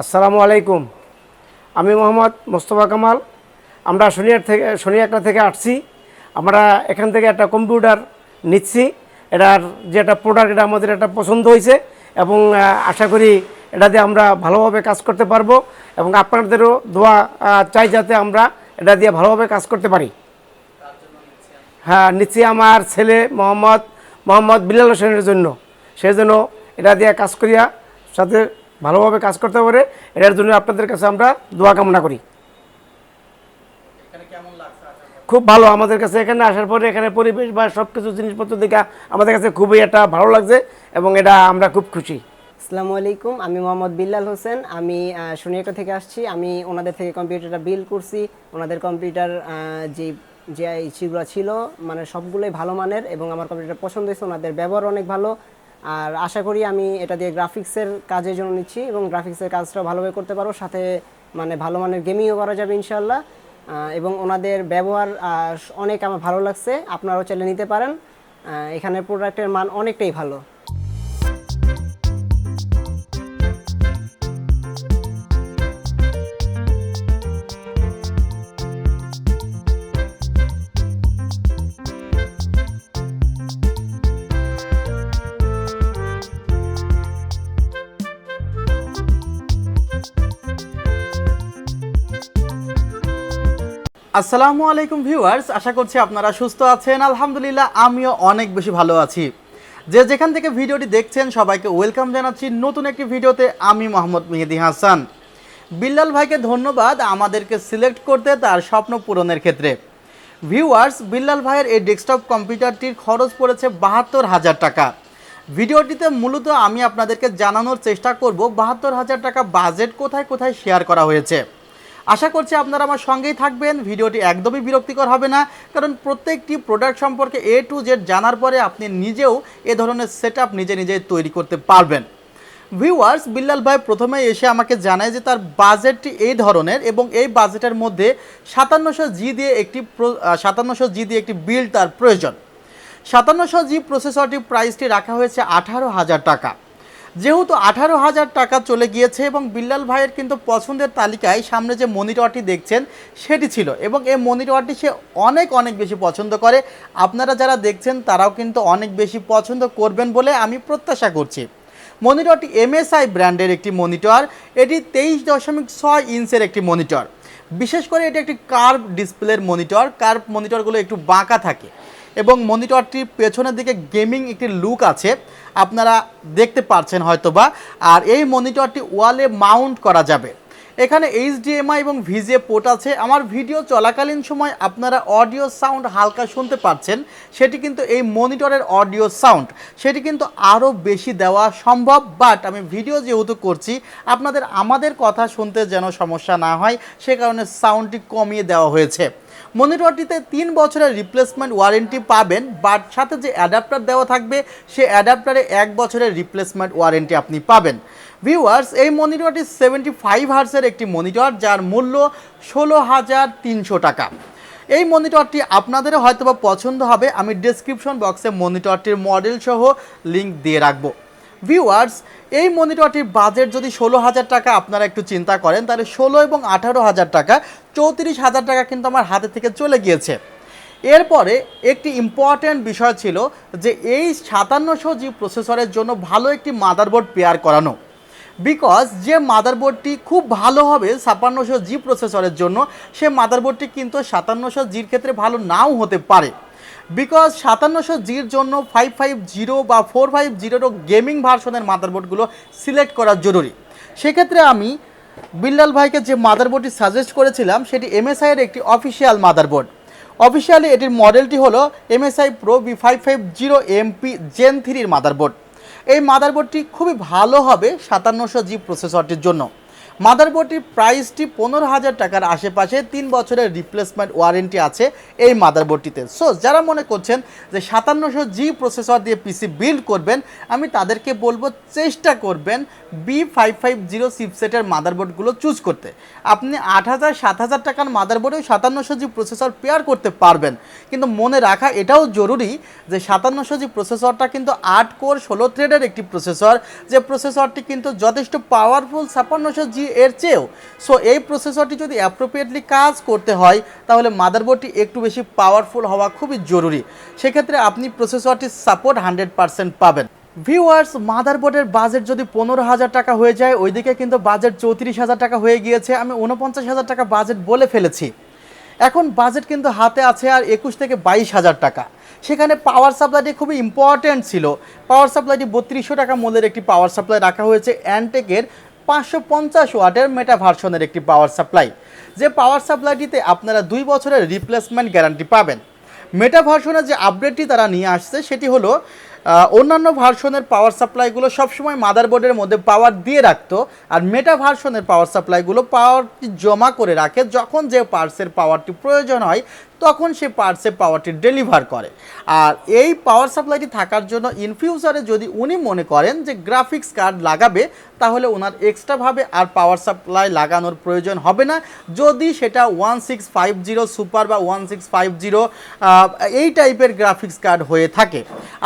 আসসালামু আলাইকুম। আমি মোহাম্মদ মোস্তফা কামাল। আমরা শনিয়ারটা থেকে আসছি। আমরা এখান থেকে একটা কম্পিউটার নিচ্ছি। এটার যে একটা প্রোডাক্ট, এটা আমাদের একটা পছন্দ হয়েছে এবং আশা করি এটা দিয়ে আমরা ভালোভাবে কাজ করতে পারবো এবং আপনাদেরও দোয়া চাই যাতে আমরা এটা দিয়ে ভালোভাবে কাজ করতে পারি। হ্যাঁ, নিচ্ছি আমার ছেলে মোহাম্মদ বিলাল হোসেনের জন্য। সেই জন্য এটা দিয়ে কাজ করিয়া সাথে ভালোভাবে কাজ করতে পারে, এটার জন্য আপনাদের কাছে আমরা দোয়া কামনা করি। খুব ভালো আমাদের কাছে এখানে আসার পরে এখানে পরিবেশ বা সব কিছু জিনিসপত্র দেখে আমাদের কাছে খুবই একটা ভালো লাগছে এবং এটা আমরা খুব খুশি। আসসালামু আলাইকুম, আমি মোহাম্মদ বিলাল হোসেন। আমি শনিয়ারটা থেকে আসছি। আমি ওনাদের থেকে কম্পিউটারটা বিল্ড করছি। ওনাদের কম্পিউটার যে ইস্যুগুলো ছিল মানে সবগুলোই ভালো মানের এবং আমার কম্পিউটার পছন্দ হয়েছে। ওনাদের ব্যবহার অনেক ভালো। আর আশা করি আমি এটা দিয়ে গ্রাফিক্সের কাজের জন্য নিচ্ছি এবং গ্রাফিক্সের কাজটাও ভালোভাবে করতে পারবো, সাথে মানে ভালো মানের গেমিংও করা যাবে ইনশাল্লাহ। এবং ওনাদের ব্যবহার অনেক আমার ভালো লাগছে। আপনারাও চাইলে নিতে পারেন। এখানে প্রোডাক্টের মান অনেকটাই ভালো। আসসালামু আলাইকুম ভিউয়ার্স, আশা করছি আপনারা সুস্থ আছেন। আলহামদুলিল্লাহ আমিও অনেক বেশি ভালো আছি। যে যেখান থেকে ভিডিওটি দেখছেন সবাইকে ওয়েলকাম জানাচ্ছি নতুন একটি ভিডিওতে। আমি মোহাম্মদ মেহেদি হাসান। বিল্লাল ভাইকে ধন্যবাদ আমাদেরকে সিলেক্ট করতে তার স্বপ্ন পূরণের ক্ষেত্রে। ভিউয়ার্স, বিল্লাল ভাইয়ের এই ডেস্কটপ কম্পিউটারটির খরচ পড়েছে ৭২,০০০ টাকা। ভিডিওটিতে মূলত আমি আপনাদেরকে জানানোর চেষ্টা করব ৭২,০০০ টাকা বাজেট কোথায় কোথায় শেয়ার করা হয়েছে। আশা করছি আপনারা আমার সঙ্গেই থাকবেন। ভিডিওটি একদমই বিরক্তিকর হবে না, কারণ প্রত্যেকটি প্রোডাক্ট সম্পর্কে A to Z জানার পরে আপনি নিজেও এ ধরনের সেটআপ নিজেই তৈরি করতে পারবেন। ভিউয়ার্স, বিল্লাল ভাই প্রথমে এসে আমাকে জানায় যে তার বাজেটটি এই ধরনের এবং এই বাজেটের মধ্যে 5700G দিয়ে একটি বিল্ড তার প্রয়োজন। 5700G প্রসেসরটির প্রাইসটি রাখা হয়েছে 18,০০০ টাকা। যেহেতু 18,০০০ টাকা চলে গিয়েছে এবং বিল্লাল ভাইয়ের কিন্তু পছন্দের তালিকায় সামনে যে মনিটরটি দেখছেন সেটি ছিল এবং এই মনিটরটি সে অনেক বেশি পছন্দ করে। আপনারা যারা দেখছেন তারাও কিন্তু অনেক বেশি পছন্দ করবেন বলে আমি প্রত্যাশা করছি। মনিটরটি MSI ব্র্যান্ডের একটি মনিটর। এটি 23.6 ইঞ্চের একটি মনিটর। বিশেষ করে এটি একটি কার্ভ ডিসপ্লের মনিটর। কার্ভ মনিটরগুলো একটু বাঁকা থাকে এবং মনিটরটির পেছনের দিকে গেমিং একটি লুক আছে, আপনারা দেখতে পাচ্ছেন হয়তোবা। আর এই মনিটরটি ওয়ালে মাউন্ট করা যাবে। এখানে HDMI এবং VGA পোর্ট আছে। আমার ভিডিও চলাকালীন সময় আপনারা অডিও সাউন্ড হালকা শুনতে পাচ্ছেন, সেটি কিন্তু এই মনিটরের অডিও সাউন্ড, সেটি কিন্তু আরও বেশি দেওয়া সম্ভব। বাট আমি ভিডিও যেহেতু করছি আপনাদের আমাদের কথা শুনতে যেন সমস্যা না হয়, সে কারণে সাউন্ডটি কমিয়ে দেওয়া হয়েছে। মনিটরটিতে 3 বছরের রিপ্লেসমেন্ট ওয়ারেন্টি পাবেন, বাট সাথে যে অ্যাডাপ্টার দেওয়া থাকবে সে অ্যাডাপ্টারে 1 বছরের রিপ্লেসমেন্ট ওয়ারেন্টি আপনি পাবেন। ভিউয়ার্স, এই মনিটরটি 75 হার্টজের একটি মনিটর, যার মূল্য 16,300 টাকা। এই মনিটরটি আপনাদেরও হয়তোবা পছন্দ হবে। আমি ডেসক্রিপশন বক্সে মনিটরটির মডেল সহ লিঙ্ক দিয়ে রাখবো। ভিউয়ার্স, এই মনিটরটির বাজেট যদি 16,০০০ টাকা আপনারা একটু চিন্তা করেন, তাহলে 16 এবং 18,০০০ টাকা 34,০০০ টাকা কিন্তু আমার হাতে থেকে চলে গিয়েছে। এরপরে একটি ইম্পর্ট্যান্ট বিষয় ছিল যে এই 5700G প্রসেসরের জন্য ভালো একটি মাদারবোর্ড পেয়ার করানো। বিকজ যে মাদারবোর্ডটি খুব ভালো হবে 5600G প্রসেসরের জন্য, সে মাদারবোর্ডটি কিন্তু 5700Gর ক্ষেত্রে ভালো নাও হতে পারে। বিকজ 5700Gর জন্য 550 বা 450 গেমিং ভার্সনের মাদারবোর্ডগুলো সিলেক্ট করা জরুরি। সেক্ষেত্রে আমি বিল্লাল ভাইকে যে মাদারবোর্ডটি সাজেস্ট করেছিলাম সেটি MSI এর একটি অফিসিয়াল মাদারবোর্ড। অফিসিয়ালি এটির মডেলটি হলো MSI Pro V550MP Gen 3 motherboard. এই মাদারবোর্ডটি খুবই ভালো হবে 5700G প্রসেসরটির জন্য। মাদারবোর্ডটির প্রাইসটি 15,০০০ টাকার আশেপাশে, 3 বছরের রিপ্লেসমেন্ট ওয়ারেন্টি আছে এই মাদারবোর্ডটিতে। সো যারা মনে করছেন যে 5700G প্রসেসর দিয়ে পিসি বিল্ড করবেন, আমি তাদেরকে বলবো চেষ্টা করবেন B550 চিপসেটের মাদারবোর্ডগুলো চুজ করতে। আপনি 8,000-7,000 টাকার মাদারবোর্ডেও 5700G প্রসেসর পেয়ার করতে পারবেন, কিন্তু মনে রাখা এটাও জরুরি যে 5700G প্রসেসরটা কিন্তু 8 কোর 16 থ্রেডের একটি প্রসেসর, যে প্রসেসরটি কিন্তু যথেষ্ট পাওয়ারফুল 5600G 5G এর চেয়েও। সো এই প্রসেসরটি যদি অ্যাপ্রোপ্রিয়েটলি কাজ করতে হয় তাহলে মাদারবোর্ডটি একটু বেশি পাওয়ারফুল হওয়া খুবই জরুরি। সেক্ষেত্রে আপনি প্রসেসরটির সাপোর্ট 100% পাবেন। ভিউয়ার্স, মাদারবোর্ডের বাজেট যদি 15,000 টাকা হয়ে যায়, ওইদিকে কিন্তু বাজেট 34,000 টাকা হয়ে গিয়েছে। আমি 49,000 টাকা বাজেট বলে ফেলেছি। এখন বাজেট কিন্তু হাতে আছে আর 21 থেকে 22,000 টাকা। সেখানে পাওয়ার সাপ্লাইটি খুবই ইম্পর্ট্যান্ট ছিল। পাওয়ার সাপ্লাইটি 3200 টাকা মূল্যের একটি পাওয়ার সাপ্লাই রাখা হয়েছে অ্যান্টেকের 550 ওয়াটের মেটা ভার্সনের একটি পাওয়ার সাপ্লাই, যে পাওয়ার সাপ্লাইটিতে আপনারা 2 বছরের রিপ্লেসমেন্ট গ্যারান্টি পাবেন। মেটা ভার্সনের যে আপডেটটি তারা নিয়ে আসছে সেটি হলো অন্যান্য ভার্সনের পাওয়ার সাপ্লাইগুলো সবসময় মাদারবোর্ডের মধ্যে পাওয়ার দিয়ে রাখতো, আর মেটা ভার্সনের পাওয়ার সাপ্লাইগুলো পাওয়ারটি জমা করে রাখে, যখন যে পার্টসের পাওয়ারটি প্রয়োজন হয় তখন সে পার্টসে পাওয়ারটি ডেলিভার করে। আর এই পাওয়ার সাপ্লাইটি থাকার জন্য ইন ফিউচারে যদি উনি মনে করেন যে গ্রাফিক্স কার্ড লাগাবে তাহলে ওনার এক্সট্রাভাবে আর পাওয়ার সাপ্লাই লাগানোর প্রয়োজন হবে না, যদি সেটা 1650 সুপার বা 1650 এই টাইপের গ্রাফিক্স কার্ড হয়ে থাকে।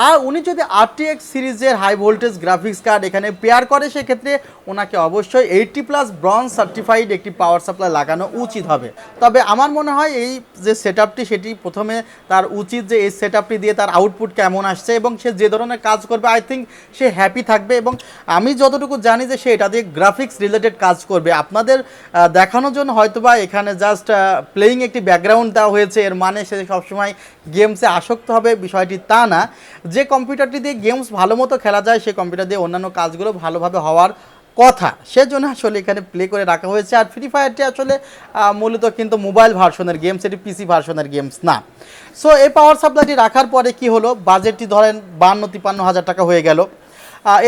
আর উনি যদি RTX সিরিজের হাই ভোল্টেজ গ্রাফিক্স কার্ড এখানে পেয়ার করে সেক্ষেত্রে ওনাকে অবশ্যই 80+ ব্রঞ্জ সার্টিফাইড একটি পাওয়ার সাপ্লাই লাগানো উচিত হবে। তবে আমার মনে হয় এই যে সেটআপটি সেটি প্রথমে তার উচিত যে এই সেটআপটি দিয়ে তার আউটপুট কেমন আসছে এবং সে যে ধরনের কাজ করবে আই থিঙ্ক সে হ্যাপি থাকবে। এবং আমি যতটুকু জানি যে সে এটা দিয়ে গ্রাফিক্স রিলেটেড কাজ করবে। আপনাদের দেখানোর জন্য হয়তোবা এখানে জাস্ট প্লেয়িং একটি ব্যাকগ্রাউন্ড দেওয়া হয়েছে, এর মানে সে সবসময় গেমসে আসক্ত হবে বিষয়টি তা না। যে কম্পিউটারটি দিয়ে গেমস ভালো মতো খেলা যায় সেই কম্পিউটার দিয়ে অন্যান্য কাজগুলো ভালোভাবে হওয়ার কথা, সেজন্য আসলে এখানে প্লে করে রাখা হয়েছে। আর ফ্রি ফায়ারটি আসলে মূলত কিন্তু মোবাইল ভার্সনের গেমস, এটি পিসি ভার্সনের গেমস না। সো এই পাওয়ার সাপ্লাইটি রাখার পরে কি হলো, বাজেটটি ধরেন 52-53 হাজার টাকা হয়ে গেল।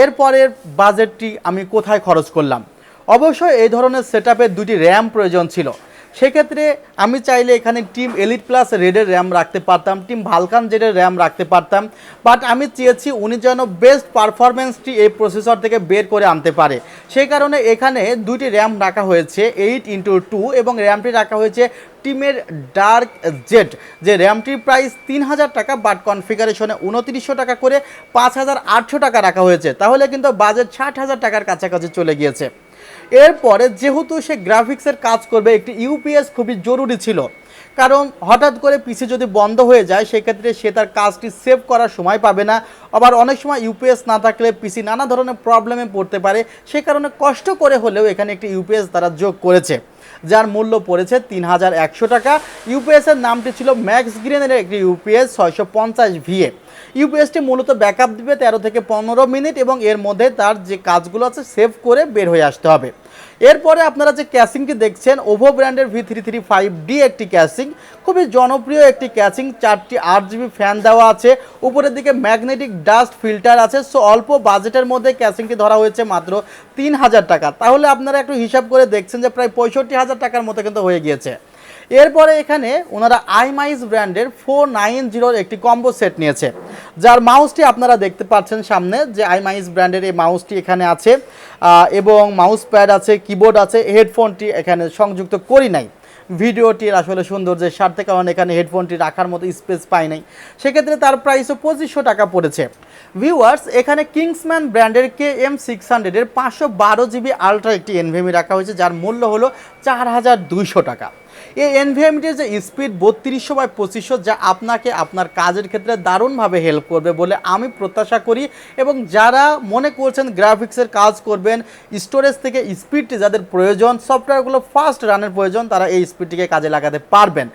এরপরের বাজেটটি আমি কোথায় খরচ করলাম? অবশ্যই এই ধরনের সেটআপের 2টি র্যাম প্রয়োজন ছিল। সেক্ষেত্রে আমি চাইলে এখানে টিম এলিট প্লাস রেডের র্যাম রাখতে পারতাম, টিম ভালকান জেডের র্যাম রাখতে পারতাম, বাট আমি চেয়েছি উনি যেন বেস্ট পারফরমেন্সটি এই প্রসেসর থেকে বের করে আনতে পারে। সেই কারণে এখানে 2টি র্যাম রাখা হয়েছে 8x2 এবং র্যামটি রাখা হয়েছে টিমের ডার্ক জেড, যে র্যামটির প্রাইস 3,000 টাকা, বাট কনফিগারেশনে 2900 টাকা করে 5,800 টাকা রাখা হয়েছে। তাহলে কিন্তু বাজেট 60,000 টাকার কাছাকাছি চলে গিয়েছে। এরপরে যেহেতু সে গ্রাফিক্সের কাজ করবে একটি ইউপিএস খুবই জরুরি ছিল, কারণ হঠাৎ করে পিসি যদি বন্ধ হয়ে যায় সেক্ষেত্রে সে তার কাজটি সেভ করার সময় পাবে না। আবার অনেক সময় ইউপিএস না থাকলে পিসি নানা ধরনের প্রবলেমে পড়তে পারে। সে কারণে কষ্ট করে হলেও এখানে একটি ইউপিএস তারা যোগ করেছে, যার মূল্য পড়েছে 3,100 টাকা। ইউপিএসের নামটি ছিল ম্যাক্সগ্রেনের একটি ইউপিএস 650 VA। ইউপিএসটি মূলত ব্যাকআপ দিবে 13 থেকে 15 মিনিট এবং এর মধ্যে তার যে কাজগুলো আছে সেভ করে বের হয়ে আসতে হবে। এরপরে আপনারা যে ক্যাসিংটি দেখছেন ওভো ব্র্যান্ডের V335D একটি ক্যাসিং, খুবই জনপ্রিয় একটি ক্যাসিং। 4টি 8GB ফ্যান দেওয়া আছে, উপরের দিকে ম্যাগনেটিক ডাস্ট ফিল্টার আছে। সো অল্প বাজেটের মধ্যে ক্যাসিংটি ধরা হয়েছে মাত্র 3,000 টাকা। তাহলে আপনারা একটু হিসাব করে দেখছেন যে প্রায় 65,000 টাকার মতো কিন্তু হয়ে গিয়েছে। এরপরে এখানে ওনারা আইমাইস ব্র্যান্ডের 490 একটি কম্বো সেট নিয়েছে, যার মাউসটি আপনারা দেখতে পাচ্ছেন সামনে, যে আইমাইস ব্র্যান্ডের এই মাউসটি এখানে আছে এবং মাউস প্যাড আছে, কিবোর্ড আছে। হেডফোনটি এখানে সংযুক্ত করি নাই, ভিডিওটির আসলে সৌন্দর্যের স্বার্থে, কারণ এখানে হেডফোনটি রাখার মতো স্পেস পাই নাই। সেক্ষেত্রে তার প্রাইসও 2500 টাকা পড়েছে। ভিউয়ার্স, এখানে কিংসম্যান ব্র্যান্ডের KM600 এর 512GB আলট্রা একটি NVMe রাখা হয়েছে, যার মূল্য হলো 4,200 টাকা। এই NVMeটির যে স্পিড 3200/2500, যা আপনাকে আপনার কাজের ক্ষেত্রে দারুণভাবে হেল্প করবে বলে আমি প্রত্যাশা করি। এবং যারা মনে করছেন গ্রাফিক্সের কাজ করবেন, স্টোরেজ থেকে স্পিডটি যাদের প্রয়োজন, সফটওয়্যারগুলো ফাস্ট রানের প্রয়োজন, তারা এই স্পিডটিকে কাজে লাগাতে পারবেন।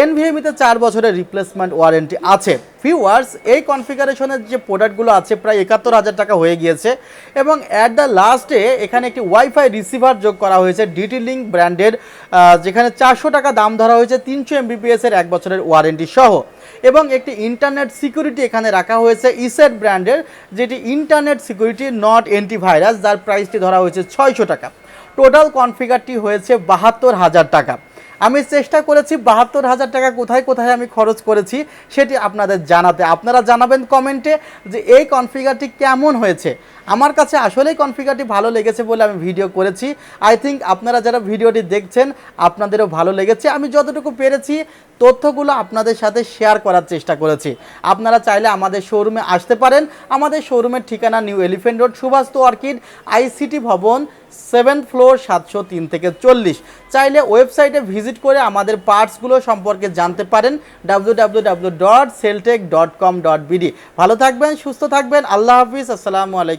NVMeতে 4 বছরের রিপ্লেসমেন্ট ওয়ারেন্টি আছে। ভিউয়ার্স, এই কনফিগারেশনের যে প্রোডাক্টগুলো আছে প্রায় 71,000 টাকা হয়ে গিয়েছে। এবং অ্যাট দ্য লাস্টে এখানে একটি ওয়াইফাই রিসিভার যোগ করা হয়েছে ডিটি লিঙ্ক ব্র্যান্ডের, যেখানে 400 টাকা দাম ধরা হয়েছে 300 Mbps এর 1 বছরের ওয়ারেন্টি সহ। এবং একটি ইন্টারনেট সিকিউরিটি এখানে রাখা হয়েছে ইসেট ব্র্যান্ডের, যেটি ইন্টারনেট সিকিউরিটি নট অ্যান্টিভাইরাস, যার প্রাইসটি ধরা হয়েছে 600 টাকা। টোটাল কনফিগারটি হয়েছে 72,000 টাকা। আমি চেষ্টা করেছি 72,000 টাকা কোথায় কোথায় আমি খরচ করেছি সেটি আপনাদের জানাতে। আপনারা জানাবেন কমেন্টে যে এই কনফিগারটি কেমন হয়েছে। আমার কাছে আসলেই কনফিগারটি ভালো লেগেছে বলে আমি ভিডিও করেছি। আই থিঙ্ক আপনারা যারা ভিডিওটি দেখছেন আপনাদেরও ভালো লেগেছে। আমি যতটুকু পেরেছি তথ্যগুলো আপনাদের সাথে শেয়ার করার চেষ্টা করেছি। আপনারা চাইলে আমাদের শোরুমে আসতে পারেন। আমাদের শোরুমের ঠিকানা New Elephant Road, Subhash Orchid, ICT Bhaban, 7th floor 703 থেকে 40। চাইলে ওয়েবসাইটে ভিজিট করে আমাদের পার্টসগুলো সম্পর্কে জানতে পারেন www.celltech.com.bd। ভালো থাকবেন, সুস্থ থাকবেন, আল্লাহ হাফিজ, আসসালামু আলাইকুম।